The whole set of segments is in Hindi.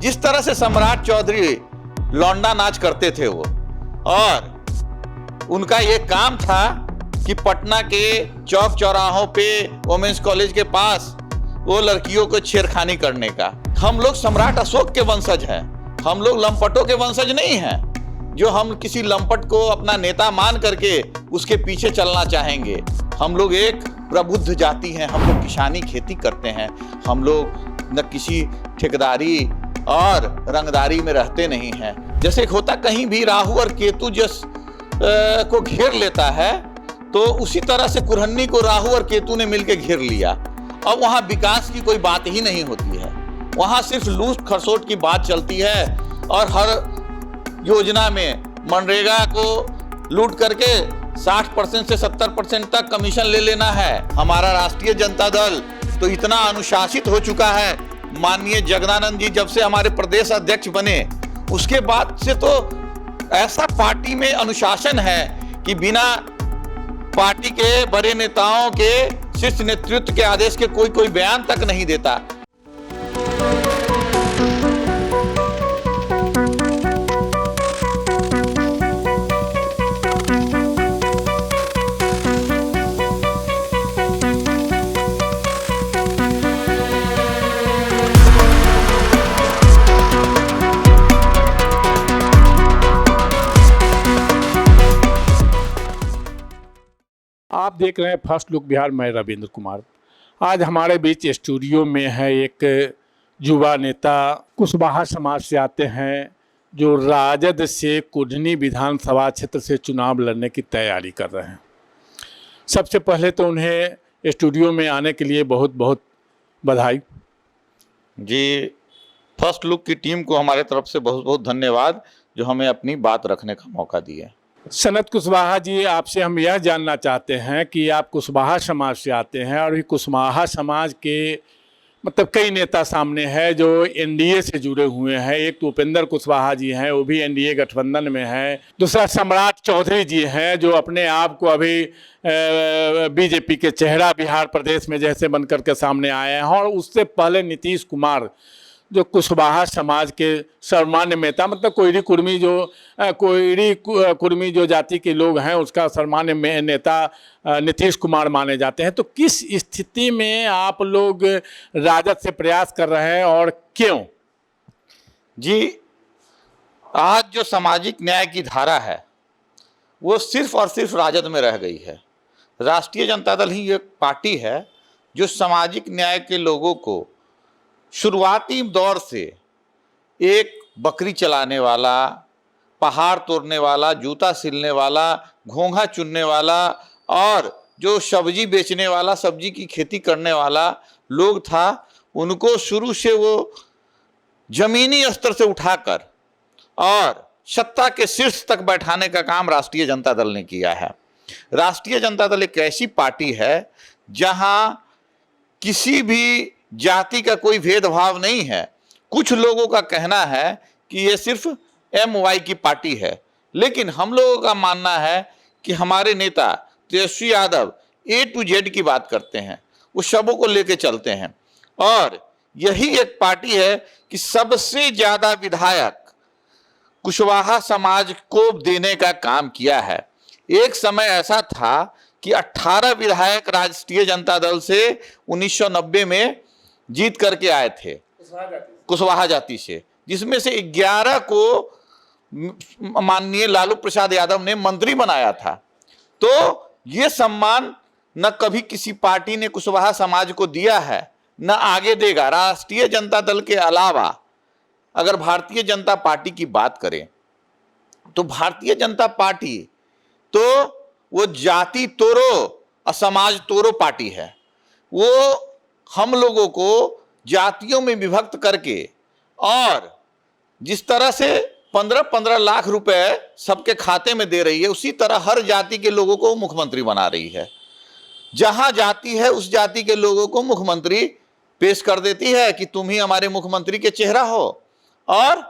जिस तरह से सम्राट चौधरी लौंडा नाच करते थे वो, और उनका ये काम था कि पटना के चौक चौराहों पे वोमेंस कॉलेज के पास वो लड़कियों को छेड़खानी करने का। हम लोग सम्राट अशोक के वंशज हैं, हम लोग लंपटों के वंशज नहीं हैं जो हम किसी लंपट को अपना नेता मान करके उसके पीछे चलना चाहेंगे। हम लोग एक प्रबुद्ध जाति हैं, हम लोग किसानी खेती करते हैं, हम लोग न किसी ठेकेदारी और रंगदारी में रहते नहीं हैं। जैसे होता कहीं भी राहु और केतु जस को घेर लेता है, तो उसी तरह से कुरहन्नी को राहु और केतु ने मिलकर घेर लिया। अब वहाँ विकास की कोई बात ही नहीं होती है, वहाँ सिर्फ लूट खरसोट की बात चलती है और हर योजना में मनरेगा को लूट करके 60% से 70% तक कमीशन ले लेना है। हमारा राष्ट्रीय जनता दल तो इतना अनुशासित हो चुका है, माननीय जगदानंद जी जब से हमारे प्रदेश अध्यक्ष बने उसके बाद से तो ऐसा पार्टी में अनुशासन है कि बिना पार्टी के बड़े नेताओं के शीर्ष नेतृत्व के आदेश के कोई बयान तक नहीं देता। आप देख रहे हैं फर्स्ट लुक बिहार। मैं रविंद्र कुमार। आज हमारे बीच स्टूडियो में है एक युवा नेता, कुशवाहा समाज से आते हैं, जो राजद से कुढ़नी विधानसभा क्षेत्र से चुनाव लड़ने की तैयारी कर रहे हैं। सबसे पहले तो उन्हें स्टूडियो में आने के लिए बहुत बहुत बधाई जी। फर्स्ट लुक की टीम को हमारे तरफ से बहुत बहुत धन्यवाद जो हमें अपनी बात रखने का मौका दिया। सनत कुशवाहा जी, आपसे हम यह जानना चाहते हैं कि आप कुशवाहा समाज से आते हैं और कुशवाहा समाज के मतलब कई नेता सामने हैं जो एनडीए से जुड़े हुए हैं। एक तो उपेंद्र कुशवाहा जी हैं, वो भी एनडीए गठबंधन में हैं। दूसरा सम्राट चौधरी जी हैं जो अपने आप को अभी बीजेपी के चेहरा बिहार प्रदेश में जैसे बनकर के सामने आए हैं। और उससे पहले नीतीश कुमार जो कुशवाहा समाज के सर्वमान्य नेता, मतलब कोयरी कुर्मी जो जाति के लोग हैं उसका सर्वमान्य नेता नीतीश कुमार माने जाते हैं। तो किस स्थिति में आप लोग राजद से प्रयास कर रहे हैं और क्यों? जी, आज जो सामाजिक न्याय की धारा है वो सिर्फ और सिर्फ राजद में रह गई है। राष्ट्रीय जनता दल ही एक पार्टी है जो सामाजिक न्याय के लोगों को शुरुआती दौर से एक बकरी चलाने वाला, पहाड़ तोड़ने वाला, जूता सिलने वाला, घोंघा चुनने वाला और जो सब्जी बेचने वाला, सब्जी की खेती करने वाला लोग था, उनको शुरू से वो जमीनी स्तर से उठाकर और सत्ता के शीर्ष तक बैठाने का काम राष्ट्रीय जनता दल ने किया है। राष्ट्रीय जनता दल एक ऐसी पार्टी है जहां किसी भी जाति का कोई भेदभाव नहीं है। कुछ लोगों का कहना है कि ये सिर्फ MY की पार्टी है, लेकिन हम लोगों का मानना है कि हमारे नेता Tejashwi Yadav A to Z की बात करते हैं, वो सबों को लेके चलते हैं। और यही एक पार्टी है कि सबसे ज़्यादा विधायक कुशवाहा समाज को देने का काम किया है। एक समय ऐसा था कि 18 विधायक राष्ट्रीय जनता दल से 1990 में जीत करके आए थे कुशवाहा जाति से, जिसमें से 11 को माननीय लालू प्रसाद यादव ने मंत्री बनाया था। तो ये सम्मान न कभी किसी पार्टी ने कुशवाहा समाज को दिया है, न आगे देगा। राष्ट्रीय जनता दल के अलावा अगर भारतीय जनता पार्टी की बात करें तो भारतीय जनता पार्टी तो वो जाति तोड़ो और समाज तोड़ो पार्टी है। वो हम लोगों को जातियों में विभक्त करके और जिस तरह से 15-15 लाख रुपए सबके खाते में दे रही है, उसी तरह हर जाति के लोगों को मुख्यमंत्री बना रही है। जहां जाति है उस जाति के लोगों को मुख्यमंत्री पेश कर देती है कि तुम ही हमारे मुख्यमंत्री के चेहरा हो, और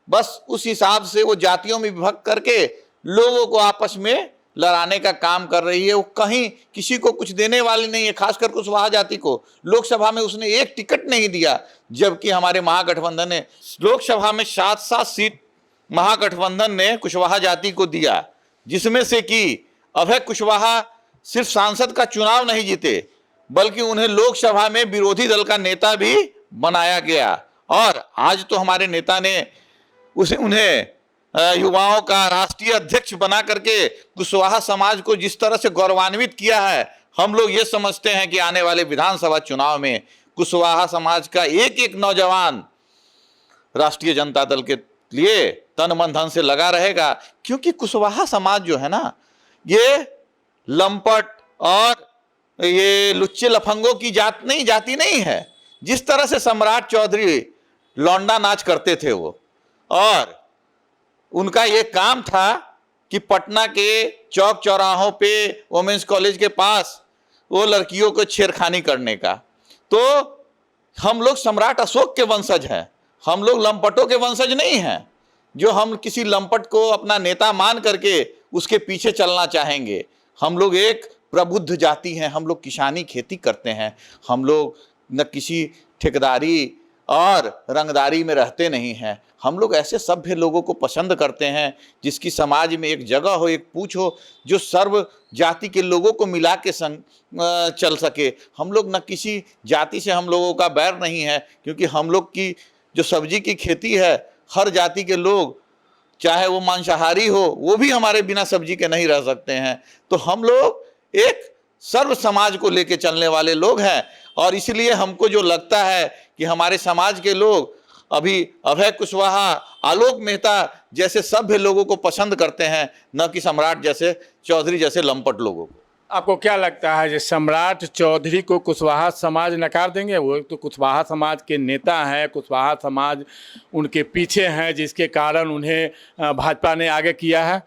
बस उस हिसाब से वो जातियों में विभक्त करके लोगों को आपस में लड़ाने का काम कर रही है। वो कहीं किसी को कुछ देने वाली नहीं है, खासकर कुशवाहा जाति को। लोकसभा में उसने एक टिकट नहीं दिया, जबकि हमारे महागठबंधन ने लोकसभा में 7-7 सीट महागठबंधन ने कुशवाहा जाति को दिया, जिसमें से कि अभय कुशवाहा सिर्फ सांसद का चुनाव नहीं जीते, बल्कि उन्हें लोकसभा में विरोधी दल का नेता भी बनाया गया। और आज तो हमारे नेता ने उन्हें युवाओं का राष्ट्रीय अध्यक्ष बना करके कुशवाहा समाज को जिस तरह से गौरवान्वित किया है, हम लोग ये समझते हैं कि आने वाले विधानसभा चुनाव में कुशवाहा समाज का एक एक नौजवान राष्ट्रीय जनता दल के लिए तन मन धन से लगा रहेगा। क्योंकि कुशवाहा समाज जो है ना, ये लंपट और ये लुच्चे लफंगों की जाति नहीं है। जिस तरह से सम्राट चौधरी लौंडा नाच करते थे वो, और उनका ये काम था कि पटना के चौक चौराहों पे वोमेंस कॉलेज के पास वो लड़कियों को छेड़खानी करने का। तो हम लोग सम्राट अशोक के वंशज हैं, हम लोग लंपटों के वंशज नहीं हैं जो हम किसी लंपट को अपना नेता मान करके उसके पीछे चलना चाहेंगे। हम लोग एक प्रबुद्ध जाति हैं, हम लोग किसानी खेती करते हैं, हम लोग न किसी ठेकेदारी और रंगदारी में रहते नहीं हैं। हम लोग ऐसे सभ्य लोगों को पसंद करते हैं जिसकी समाज में एक जगह हो, एक पूछ हो, जो सर्व जाति के लोगों को मिला के संग चल सके। हम लोग न किसी जाति से हम लोगों का बैर नहीं है, क्योंकि हम लोग की जो सब्जी की खेती है, हर जाति के लोग, चाहे वो मांसाहारी हो, वो भी हमारे बिना सब्जी के नहीं रह सकते हैं। तो हम लोग एक सर्व समाज को लेके चलने वाले लोग हैं, और इसलिए हमको जो लगता है कि हमारे समाज के लोग अभी अभय कुशवाहा, आलोक मेहता जैसे सभ्य लोगों को पसंद करते हैं, न कि सम्राट जैसे चौधरी जैसे लंपट लोगों को। आपको क्या लगता है, जो सम्राट चौधरी को कुशवाहा समाज नकार देंगे? वो तो कुशवाहा समाज के नेता हैं, कुशवाहा समाज उनके पीछे हैं, जिसके कारण उन्हें भाजपा ने आगे किया है।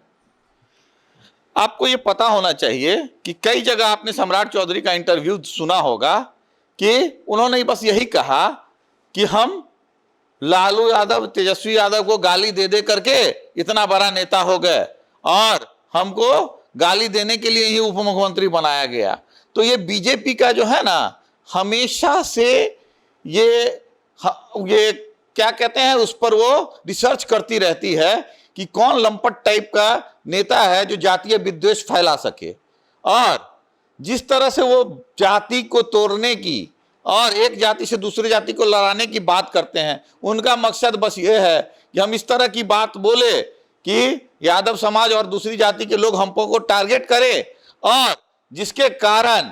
आपको ये पता होना चाहिए कि कई जगह आपने सम्राट चौधरी का इंटरव्यू सुना होगा कि उन्होंने बस यही कहा कि हम लालू यादव, तेजस्वी यादव को गाली दे दे करके इतना बड़ा नेता हो गए, और हमको गाली देने के लिए ही उप मुख्यमंत्री बनाया गया। तो ये बीजेपी का जो है ना, हमेशा से ये क्या कहते हैं, उस पर वो रिसर्च करती रहती है कि कौन लंपट टाइप का नेता है जो जातीय विद्वेष फैला सके। और जिस तरह से वो जाति को तोड़ने की और एक जाति से दूसरे जाति को लड़ाने की बात करते हैं, उनका मकसद बस ये है कि हम इस तरह की बात बोले कि यादव समाज और दूसरी जाति के लोग हमको को टारगेट करें, और जिसके कारण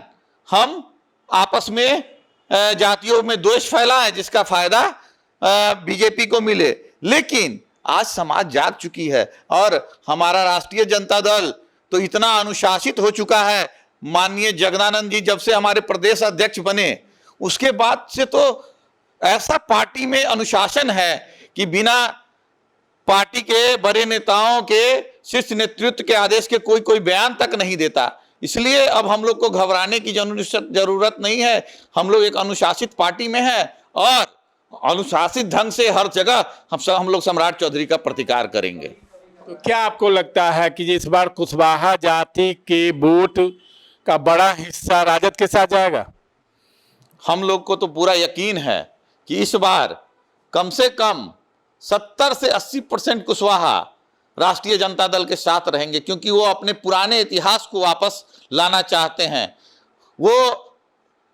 हम आपस में जातियों में द्वेष फैलाएं, जिसका फायदा बीजेपी को मिले। लेकिन आज समाज जाग चुकी है, और हमारा राष्ट्रीय जनता दल तो इतना अनुशासित हो चुका है। माननीय जगदानंद जी जब से हमारे प्रदेश अध्यक्ष बने, उसके बाद से तो ऐसा पार्टी में अनुशासन है कि बिना पार्टी के बड़े नेताओं के शीर्ष नेतृत्व के आदेश के कोई बयान तक नहीं देता। इसलिए अब हम लोग को घबराने की जरूरत नहीं है। हम लोग एक अनुशासित पार्टी में हैं, और अनुशासित ढंग से हर जगह हम लोग सम्राट चौधरी का प्रतिकार करेंगे। तो क्या आपको लगता है कि इस बार कुशवाहा जाति के वोट का बड़ा हिस्सा राजद के साथ जाएगा? हम लोग को तो पूरा यकीन है कि इस बार कम से कम 70 से 80% कुशवाहा राष्ट्रीय जनता दल के साथ रहेंगे, क्योंकि वो अपने पुराने इतिहास को वापस लाना चाहते हैं। वो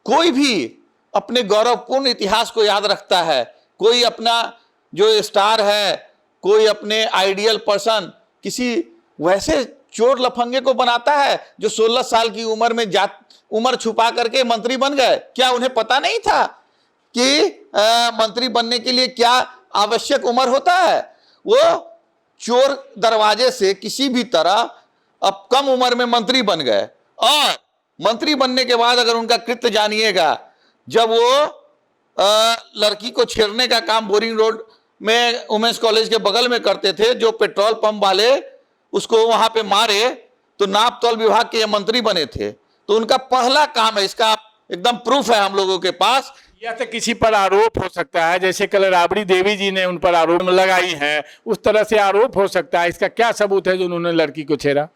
कोई भी अपने गौरवपूर्ण इतिहास को याद रखता है, कोई अपना जो स्टार है, कोई अपने आइडियल पर्सन किसी वैसे चोर लफंगे को बनाता है जो 16 साल की उम्र में उम्र छुपा करके मंत्री बन गए। क्या उन्हें पता नहीं था कि मंत्री बनने के लिए क्या आवश्यक उम्र होता है? वो चोर दरवाजे से किसी भी तरह अब कम उम्र में मंत्री बन गए, और मंत्री बनने के बाद अगर उनका कृत्य जानिएगा, जब वो लड़की को छेड़ने का काम बोरिंग रोड में वुमेन्स कॉलेज के बगल में करते थे, जो पेट्रोल पंप वाले उसको वहां पे मारे, तो नाप तौल विभाग के ये मंत्री बने थे। तो उनका पहला काम है, इसका एकदम प्रूफ है हम लोगों के पास। या तो किसी पर आरोप हो सकता है, जैसे कल राबड़ी देवी जी ने उन पर आरोप लगाई है, उस तरह से आरोप हो सकता है। इसका क्या सबूत है जो उन्होंने लड़की को छेड़ा?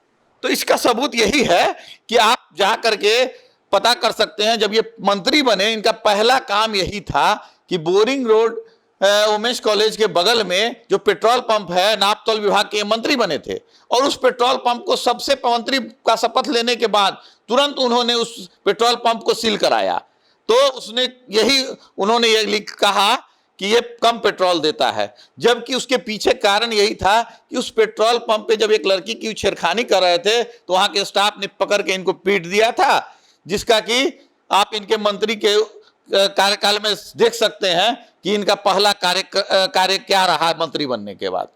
तो इसका सबूत यही है कि आप जा करके पता कर सकते हैं, जब ये मंत्री बने इनका पहला काम यही था कि बोरिंग रोड वुमेन्स कॉलेज के बगल में जो पेट्रोल पंप है, नापतोल विभाग के मंत्री बने थे, और उस पेट्रोल पंप को सबसे मंत्री का शपथ लेने के बाद तुरंत उन्होंने उस पेट्रोल पंप को सील कराया। तो उसने यही उन्होंने ये लिख कहा कि ये कम पेट्रोल देता है, जबकि उसके पीछे कारण यही था कि उस पेट्रोल पंप पे जब एक लड़की की छेड़खानी कर रहे थे तो वहां के स्टाफ ने पकड़ के इनको पीट दिया था, जिसका कि आप इनके मंत्री के कार्यकाल में देख सकते हैं कि इनका पहला कार्य क्या रहा मंत्री बनने के बाद।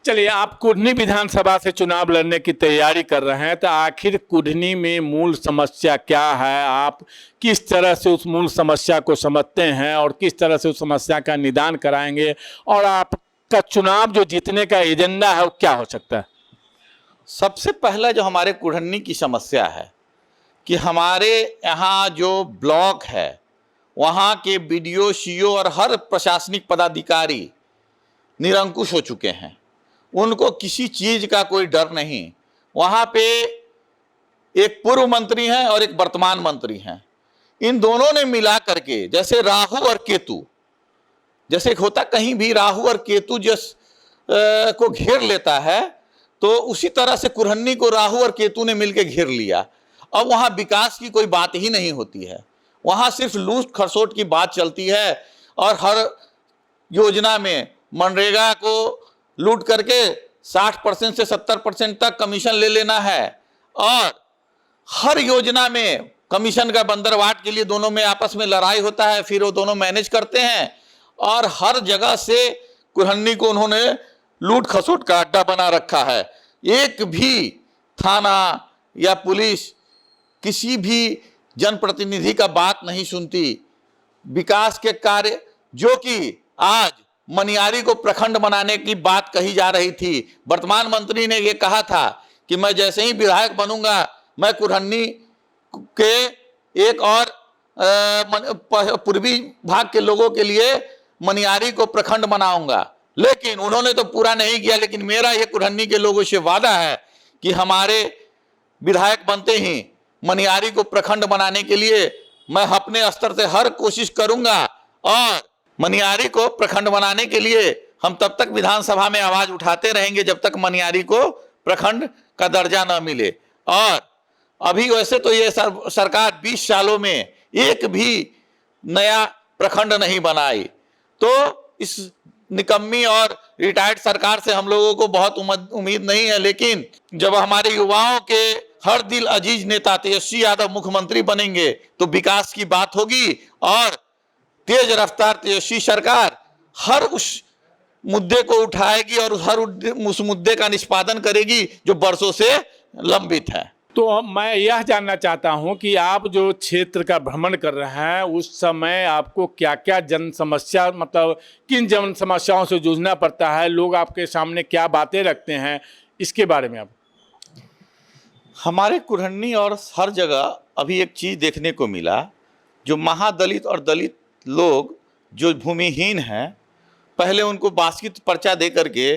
चलिए, आप कुढ़नी विधानसभा से चुनाव लड़ने की तैयारी कर रहे हैं, तो आखिर कुढ़नी में मूल समस्या क्या है? आप किस तरह से उस मूल समस्या को समझते हैं और किस तरह से उस समस्या का निदान कराएंगे, और आपका चुनाव जो जीतने का एजेंडा है वो क्या हो सकता है? सबसे पहला जो हमारे कुढ़नी की समस्या है कि हमारे यहाँ जो ब्लॉक है वहाँ के बीडीओ, सीओ और हर प्रशासनिक पदाधिकारी निरंकुश हो चुके हैं। उनको किसी चीज़ का कोई डर नहीं। वहाँ पे एक पूर्व मंत्री हैं और एक वर्तमान मंत्री हैं। इन दोनों ने मिला करके, जैसे राहु और केतु, जैसे होता कहीं भी राहु और केतु को घेर लेता है, तो उसी तरह से कुढ़नी को राहु और केतु ने मिलकर घेर लिया। अब वहाँ विकास की कोई बात ही नहीं होती है, वहाँ सिर्फ लूट खसोट की बात चलती है, और हर योजना में मनरेगा को लूट करके 60% से 70% तक कमीशन ले लेना है, और हर योजना में कमीशन का बंदरवाट के लिए दोनों में आपस में लड़ाई होता है, फिर वो दोनों मैनेज करते हैं, और हर जगह से कुढ़नी को उन्होंने लूट खसोट का अड्डा बना रखा है। एक भी थाना या पुलिस किसी भी जनप्रतिनिधि का बात नहीं सुनती। विकास के कार्य, जो कि आज मनियारी को प्रखंड बनाने की बात कही जा रही थी, वर्तमान मंत्री ने ये कहा था कि मैं जैसे ही विधायक बनूंगा मैं कुढ़नी के एक और पूर्वी भाग के लोगों के लिए मनियारी को प्रखंड बनाऊंगा, लेकिन उन्होंने तो पूरा नहीं किया। लेकिन मेरा ये कुढ़नी के लोगों से वादा है कि हमारे विधायक बनते ही मनियारी को प्रखंड बनाने के लिए मैं अपने स्तर से हर कोशिश करूंगा, और मनियारी को प्रखंड बनाने के लिए हम तब तक विधानसभा में आवाज उठाते रहेंगे जब तक मनियारी को प्रखंड का दर्जा न मिले। और अभी वैसे तो ये सरकार 20 सालों में एक भी नया प्रखंड नहीं बनाई, तो इस निकम्मी और रिटायर्ड सरकार से हम लोगों को बहुत उम्मीद नहीं है। लेकिन जब हमारे युवाओं के हर दिल अजीज नेता तेजस्वी यादव मुख्यमंत्री बनेंगे तो विकास की बात होगी, और तेज रफ्तार तेजस्वी सरकार हर उस मुद्दे को उठाएगी और हर उस मुद्दे का निष्पादन करेगी जो बरसों से लंबित है। तो मैं यह जानना चाहता हूं कि आप जो क्षेत्र का भ्रमण कर रहे हैं उस समय आपको क्या क्या जन समस्या, मतलब किन जन समस्याओं से जूझना पड़ता है, लोग आपके सामने क्या बातें रखते हैं, इसके बारे में आप। हमारे कुढ़नी और हर जगह अभी एक चीज़ देखने को मिला, जो महादलित और दलित लोग जो भूमिहीन हैं, पहले उनको बास्केट पर्चा दे करके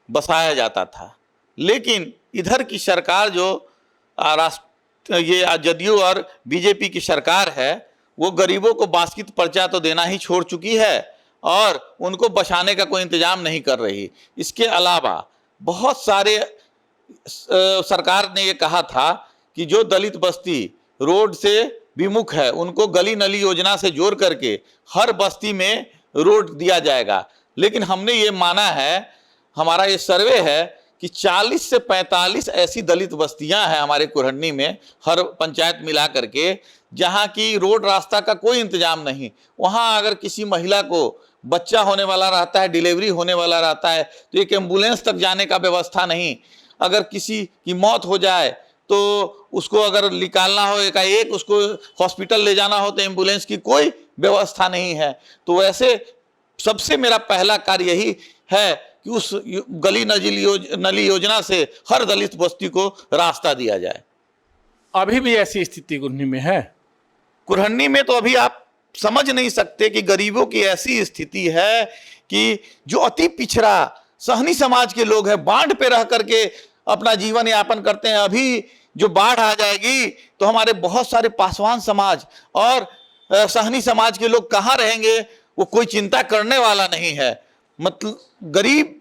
बसाया जाता था, लेकिन इधर की सरकार जो ये जदयू और बीजेपी की सरकार है, वो गरीबों को बास्केट पर्चा तो देना ही छोड़ चुकी है और उनको बचाने का कोई इंतजाम नहीं कर रही। इसके अलावा बहुत सारे सरकार ने ये कहा था कि जो दलित बस्ती रोड से विमुख है उनको गली नली योजना से जोड़ करके हर बस्ती में रोड दिया जाएगा, लेकिन हमने ये माना है, हमारा ये सर्वे है कि 40 से 45 ऐसी दलित बस्तियां हैं हमारे कुढ़नी में, हर पंचायत मिला करके, जहां की रोड रास्ता का कोई इंतजाम नहीं। वहां अगर किसी महिला को बच्चा होने वाला रहता है, डिलीवरी होने वाला रहता है, तो एक एम्बुलेंस तक जाने का व्यवस्था नहीं। अगर किसी की मौत हो जाए तो उसको अगर निकालना हो, एकाएक उसको हॉस्पिटल ले जाना हो, तो एम्बुलेंस की कोई व्यवस्था नहीं है। तो वैसे सबसे मेरा पहला कार्य यही है कि उस गली नली योजना से हर दलित बस्ती को रास्ता दिया जाए। अभी भी ऐसी स्थिति कुढ़नी में है? कुढ़नी में तो अभी आप समझ नहीं सकते कि गरीबों की ऐसी स्थिति है कि जो अति पिछड़ा सहनी समाज के लोग हैं, बांध पे रह करके अपना जीवन यापन करते हैं। अभी जो बाढ़ आ जाएगी तो हमारे बहुत सारे पासवान समाज और सहनी समाज के लोग कहाँ रहेंगे, वो कोई चिंता करने वाला नहीं है। मतलब गरीब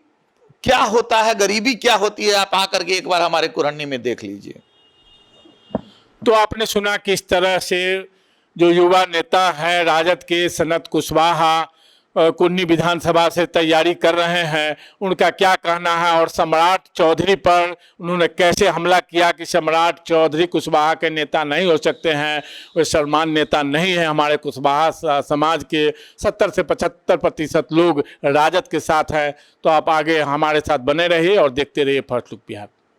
क्या होता है, गरीबी क्या होती है, आप आकर के एक बार हमारे कुरहनी में देख लीजिए। तो आपने सुना किस तरह से जो युवा नेता है राजद के सनत कुशवाहा कुन्नी विधानसभा से तैयारी कर रहे हैं, उनका क्या कहना है और सम्राट चौधरी पर उन्होंने कैसे हमला किया कि सम्राट चौधरी कुशवाहा के नेता नहीं हो सकते हैं, वे सम्मान नेता नहीं है। हमारे कुशवाहा समाज के 70 से 75% लोग राजद के साथ हैं। तो आप आगे हमारे साथ बने रहिए और देखते रहिए फर्स्ट लुक बिहार।